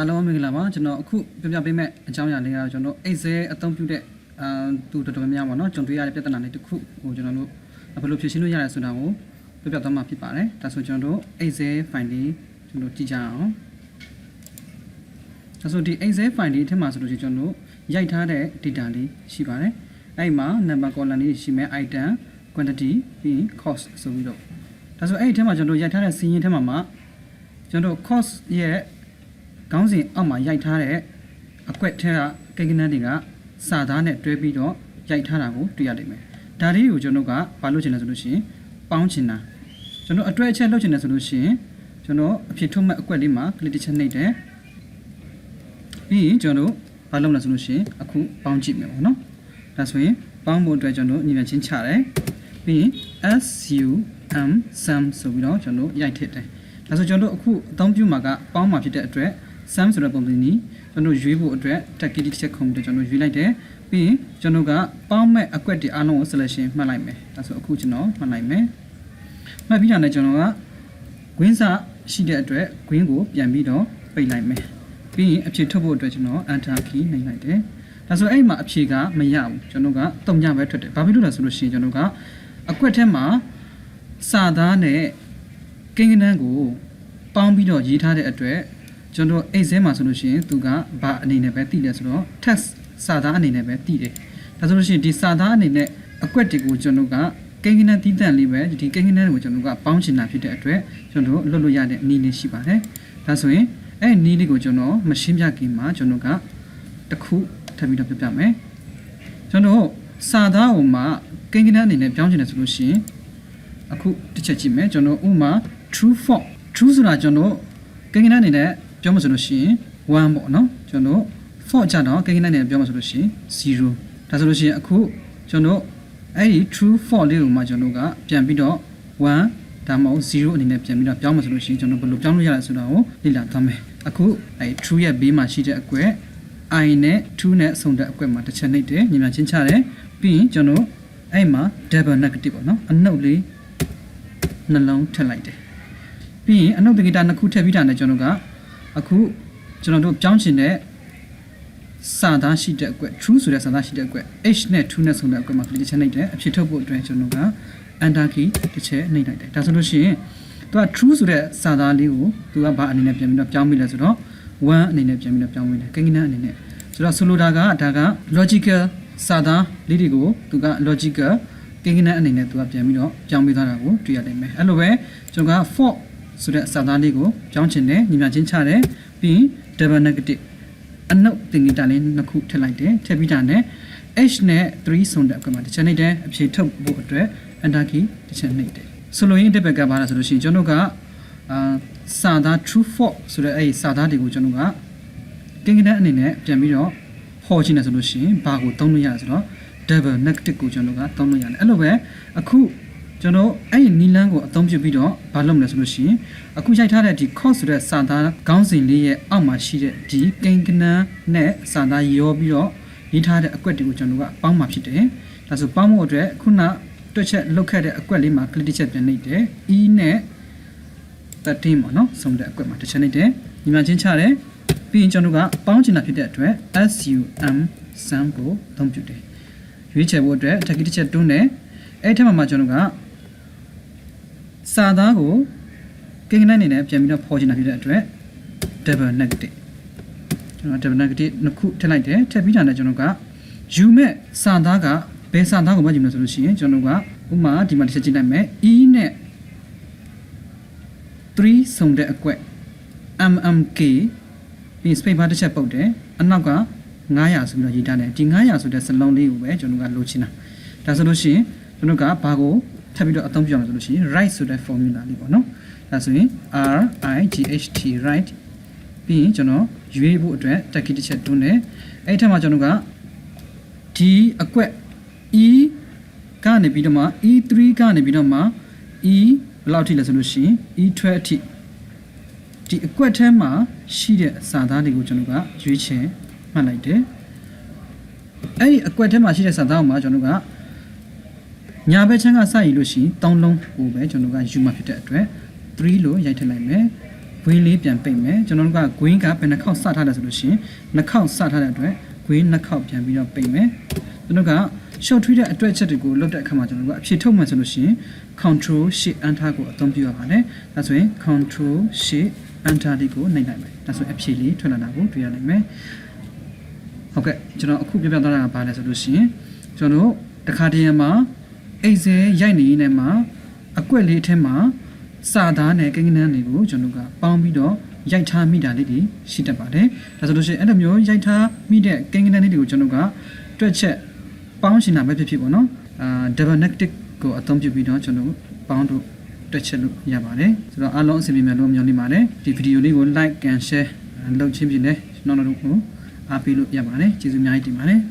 အားလုံးမင်္ဂလာပါကျွန်တော်အခုပြပြပေးမဲ့အကြောင်းအရာလေးကတော့ကျွန်တော်အိတ်စဲအသုံးပြုတဲ့သူတော်တော်များများပေါ့နော်ကြုံတွေ့ရတဲ့ပြဿနာလေးတစ်ခုဟိုကျွန်တော်တို့ဘယ်လိုဖြေရှင်းလို့ရလဲဆိုတာကိုပြပြသွားမှာဖြစ်ပါတယ်ဒါဆိုကျွန်တော်တို့အိတ်စဲ file လေးကျွန်တော်ကြည့်ကြအောင်ဒါဆိုဒီအိတ်စဲ file လေးထဲမှာဆိုလို့ရှိရင်ကျွန်တော်တို့ရိုက်ထားတဲ့ data လေးရှိပါတယ်အဲ့မှာ number column လေးရှိမယ် item quantity ပြီး cost ဆိုပြီးတော့ဒါဆိုအဲ့ဒီထဲမှာကျွန်တော်တို့ရိုက်ထားတဲ့စီးရင်ထဲမှာကျွန်တော်တို့ cost ရဲ့ခေါင်းစဉ်အောက်မှာရိုက်ထားတဲ့အကွက်ထဲကကိန်းဂဏန်းတွေကစာသားနဲ့တွဲပြီးတော့ရိုက်ထားတာကိုတွေ့ရလိမ့်မယ်ဒါလေးကိုကျွန်တော်ကဘာလုပ်ချင်လဲဆိုလို့ရှိရင်ပေါင်းချင်တာကျွန်တော်အတွဲအချက်လုပ်ချင်တယ်ဆိုလို့ရှိရင်ကျွန်တော်အဖြစ်ထုတ်မဲ့အကွက်လေးမှာ click တစ်ချက်နှိပ်တယ်ပြီးရင်ကျွန်တော်ဘာလုပ်လဲဆိုလို့ရှိရင်အခုပေါင်းကြည့်မယ်ပေါ့နော်ဒါဆိုရင်ပေါင်းဖို့အတွက်ကျွန်တော်ညီမချင်းချတယ်ပြီးရင် sum ဆိုပြီးတော့ကျွန်တော်ရိုက်ထည့်တယ်ဒါဆိုကျွန်တော်အခုအသုံးပြုမှာကပေါင်းမှာဖြစ်တဲ့အတွက် sum ဆိုတဲ့ပုံစံนี้ကျွန်တော်ရွေးဖို့အတွက် tag တစ်ချက်ခုံပြီးကျွန်တော်ရွေးလိုက်တယ်ပြီးရင်ကျွန်တော်ကပေါင်းမဲ့အကွက်တွေအားလုံးကို selection မှတ်လိုက်မယ်ဒါဆိုအခုကျွန်တော်မှတ်လိုက်မယ်မှတ်ပြီးတာနဲ့ကျွန်တော်က green စာရှိတဲ့အတွက် green ကိုပြန်ပြီးတော့ပိတ်လိုက်မယ်ပြီးရင်အဖြေထုတ်ဖို့အတွက်ကျွန်တော် enter key နှိပ်လိုက်တယ်ဒါဆိုအဲ့မှာအဖြေကမရဘူးကျွန်တော်ကတုံညပဲထွက်တယ်ဘာဖြစ်လို့လဲဆိုလို့ရှိရင်ကျွန်တော်ကအကွက်ထဲမှာစာသားနဲ့ကိန်းဂဏန်းကိုပေါင်းပြီးတော့ရေးထားတဲ့အတွက်ကျွန်တော်အိတ်စဲမှာဆိုလို့ရှိရင်သူကဘာအနေနဲ့ပဲတည်လဲဆိုတော့ text စာသားအနေနဲ့ပဲတည်တယ်ဒါဆိုလို့ရှိရင်ဒီစာသားအနေနဲ့အကွက်တွေကိုကျွန်တော်ကကိန်းဂဏန်းတည်တံ့လေးပဲဒီကိန်းဂဏန်းတွေကိုကျွန်တော်ကပေါင်းချင်တာဖြစ်တဲ့အတွက်ကျွန်တော်လွတ်လို့ရတဲ့နည်းလေးရှိပါတယ်ဒါဆိုရင်အဲ့နည်းလေးကိုကျွန်တော်မရှင်းပြခင်မှာကျွန်တော်ကတစ်ခုထပ်ပြီးတော့ပြပြမယ်ကျွန်တော်စာသားကိုမှကိန်းဂဏန်းအနေနဲ့ပြောင်းချင်တယ်ဆိုလို့ရှိရင်အခုတစ်ချက်ကြည့်မယ်ကျွန်တော်ဥမာ true false true ဆိုတာကျွန်တော်ကိန်းဂဏန်းအနေနဲ့ပြောမှဆိုလို့ရှိရင်1ပေါ့နော်ကျွန်တော် false ကြတော့ကိန်းဂဏန်းအနေနဲ့ပြောမှဆိုလို့ရှိရင်0ဒါဆိုလို့ရှိရင်အခုကျွန်တော်အဲ့ဒီ true false လေးကိုမှကျွန်တော်ကပြန်ပြီးတော့1ဒါမှမဟုတ်0အနေနဲ့ပြန်ပြီးတော့ပြောင်းမှဆိုလို့ရှိရင်ကျွန်တော်ဘယ်လိုပြောင်းလို့ရလဲဆိုတာကိုလေ့လာသွားမယ်အခုအဲ့ true ရဲ့ဘေးမှာရှိတဲ့အကွက် I နဲ့ 2 နဲ့ဆုံတဲ့အကွက်မှာတစ်ချက်နှိပ်တယ်ညီမချင်းချတယ်ပြီးရင်ကျွန်တော်အဲ့မှာ double negative ပေါ့နော်အနှုတ်လေးနှလုံးထည့်လိုက်တယ်ပြီးရင်အနှုတ်တဂီတာနှစ်ခုထည့်ပြီးတာနဲ့ကျွန်တော်ကအခုကျွန်တော်တို့ပြောင်းချင်တဲ့စာသားရှိတဲ့အကွက် true ဆိုတဲ့စာသားရှိတဲ့အကွက် h နဲ့ 2 နဲ့ဆုံတဲ့အကွက်မှာ click ချက်နှိပ်တယ်အဖြစ်ထုတ်ဖို့အတွက်ကျွန်တော်က enter key တစ်ချက်နှိပ်လိုက်တယ်ဒါဆိုလို့ရှိရင်သူက true ဆိုတဲ့စာသားလေးကိုသူကဘာအနေနဲ့ပြန်ပြီးတော့ပြောင်းမိလဲဆိုတော့1အနေနဲ့ပြန်ပြီးတော့ပြောင်းမိတယ်ကိန်းဂဏန်းအနေနဲ့ဆိုတော့ဆိုလိုတာကဒါက logical စာသားလေးတွေကိုသူက logical ကိန်းဂဏန်းအနေနဲ့သူကပြန်ပြီးတော့ပြောင်းပေးသွားတာကိုတွေ့ရနိုင်မယ်အဲ့လိုပဲကျွန်တော်က for ဆိုတဲ့စာသားလေးကိုပြောင်းချင်တယ်ညီမချင်းချတယ်ပြီးရင် double negative အနှုတ်တင်ဂီတာလေးနှစ်ခုထည့်လိုက်တယ်ထည့်ပြီးတာနဲ့ h နဲ့ 3 ဆုံတဲ့အကွက်မှာတစ်ချက်နှိပ်တယ်အဖြေထုတ်ဖို့အတွက် enter key တစ်ချက်နှိပ်တယ်ဆိုလိုရင်းတစ်ဘက်ကဘာလဲဆိုလို့ရှိရင်ကျွန်တော်ကစာသား true false ဆိုတဲ့အဲ့ဒီစာသားတွေကိုကျွန်တော်ကကိန်းဂဏန်းအနေနဲ့ပြန်ပြီးတော့ဖော်ချင်တယ်ဆိုလို့ရှိရင်ဘာကိုသုံးလို့ရလဲဆိုတော့ double negative ကိုကျွန်တော်ကသုံးလို့ရတယ်အဲ့လိုပဲအခုကျွန်တော်အဲ့ဒီနီလန်းကိုအသုံးပြုပြီးတော့ဘာလုပ်မလဲဆိုလို့ရှိရင်အခုရိုက်ထားတဲ့ဒီ cost ဆိုတဲ့စာသားခေါင်းစဉ်လေးရဲ့အောက်မှာရှိတဲ့ဒီကိန်းဂဏန်းနဲ့စာသားရောပြီးတော့ရေးထားတဲ့အကွက်တွေကိုကျွန်တော်ကပေါင်းမှာဖြစ်တယ်ဒါဆိုပေါင်းဖို့အတွက်ခုနတွက်ချက်လောက်ခဲ့တဲ့အကွက်လေးမှာ click တစ်ချက်ပြန်နှိပ်တယ် e နဲ့13ပေါ့နော်ဆုံတဲ့အကွက်မှာတစ်ချက်နှိပ်တယ်ညီမချင်းချတယ်ပြီးရင်ကျွန်တော်ကပေါင်းချင်တာဖြစ်တဲ့အတွက် sum ကိုသုံးပြုတယ်ရွေးချယ်ဖို့အတွက် tag တစ်ချက်တွန်းတယ်အဲ့ထက်မှကျွန်တော်ကစာသားကိုကိန်းဂဏန်းအနေနဲ့ပြန်ပြီးတော့ဖော်ချင်တာဖြစ်တဲ့အတွက် double negative ကျွန်တော် double negative နှစ်ခုထည့်လိုက်တယ်ထည့်ပြီးတာနဲ့ကျွန်တော်ကယူမဲ့စာသားကဘယ်စာသားကိုမှယူမလို့ဆိုလို့ရှိရင်ကျွန်တော်ကဥမာဒီမှာတစ်ချက်ကြည့်လိုက်မယ် e နဲ့3ဆုံတဲ့အကွက် mmk ပြီး space bar တစ်ချက်ပုတ်တယ်အနောက်က900ဆိုပြီးတော့ရေးထားတယ်ဒီ900ဆိုတဲ့စလုံးလေးကိုပဲကျွန်တော်ကလိုချင်တာဒါဆိုလို့ရှိရင်ကျွန်တော်ကဘာကိုထပ်ပြီးတော့အသုံးပြုအောင်ဆိုလို့ရှိရင် right ဆိုတဲ့ formula လေးပေါ့နော်ဒါဆိုရင် r-i-g-h-t right ပြီးရင်ကျွန်တော်ရွေးဖို့အတွက် tag တစ်ချက်တွန်းတယ်အဲ့ထက်မှကျွန်တော်ကဒီအကွက် e ကနေပြီးတော့မှ e3 ကနေပြီးတော့မှ e ဘယ်လောက်ထိလဲဆိုလို့ရှိရင် e12 အထိဒီအကွက်ထဲမှာရှိတဲ့စာသားတွေကိုကျွန်တော်ကရွေးချယ်မှတ်လိုက်တယ်အဲ့ဒီအကွက်ထဲမှာရှိတဲ့စာသားကိုမှကျွန်တော်ကညာဘက်ချမ်းကစရည်လို့ရှိရင်3လုံးကိုပဲကျွန်တော်ကယူမှာဖြစ်တဲ့အတွက်3လို့ရိုက်ထည့်လိုက်မယ် green လေးပြန်ပိတ်မယ်ကျွန်တော်တို့က green ကဘယ်နှခေါက်စထားတယ်ဆိုလို့ရှိရင်နှစ်ခေါက်စထားတဲ့အတွက် green နှစ်ခေါက်ပြန်ပြီးတော့ပိတ်မယ်ကျွန်တော်က short ထွေးတဲ့အတွေ့အချက်တွေကိုလုပ်တဲ့အခါမှာကျွန်တော်တို့ကအဖြေထုတ်မှဆိုလို့ရှိရင် control shift enter ကိုအသုံးပြုရပါတယ်ဒါဆိုရင် control shift enter လေးကိုနှိပ်လိုက်မယ်ဒါဆိုအဖြေလေးထွက်လာတာကိုတွေ့ရနိုင်မယ်ဟုတ်ကဲ့ကျွန်တော်အခုပြပြသွားတာကဘာလဲဆိုလို့ရှိရင်ကျွန်တော်တို့တခါတည်းမှာအိတ်စဲရိုက်နေနေမှာအကွက်လေးအထက်မှာစာသားနဲ့ကိန်းကနန်းတွေကိုကျွန်တော်ကပေါင်းပြီးတော့ရိုက်ထားမိတာလေးတွေရှိတတ်ပါတယ်ဒါဆိုလို့ရှိရင်အဲ့လိုမျိုးရိုက်ထားမိတဲ့ကိန်းကနန်းလေးတွေကိုကျွန်တော်ကတွက်ချက်ပေါင်းရှင်တာပဲဖြစ်ဖြစ်ပေါ့နော်double negative ကိုအသုံးပြုပြီးတော့ကျွန်တော်ပေါင်းတို့တွက်ချက်လို့ရပါတယ်ဆိုတော့အားလုံးအစီအစဉ်များလို့မျှော်လင့်ပါတယ်ဒီဗီဒီယိုလေးကို like and share လုပ်ချင်းဖြင့်လည်းကျွန်တော်တို့ကိုအားပေးလို့ရပါတယ်ကျေးဇူးအများကြီးတင်ပါတယ်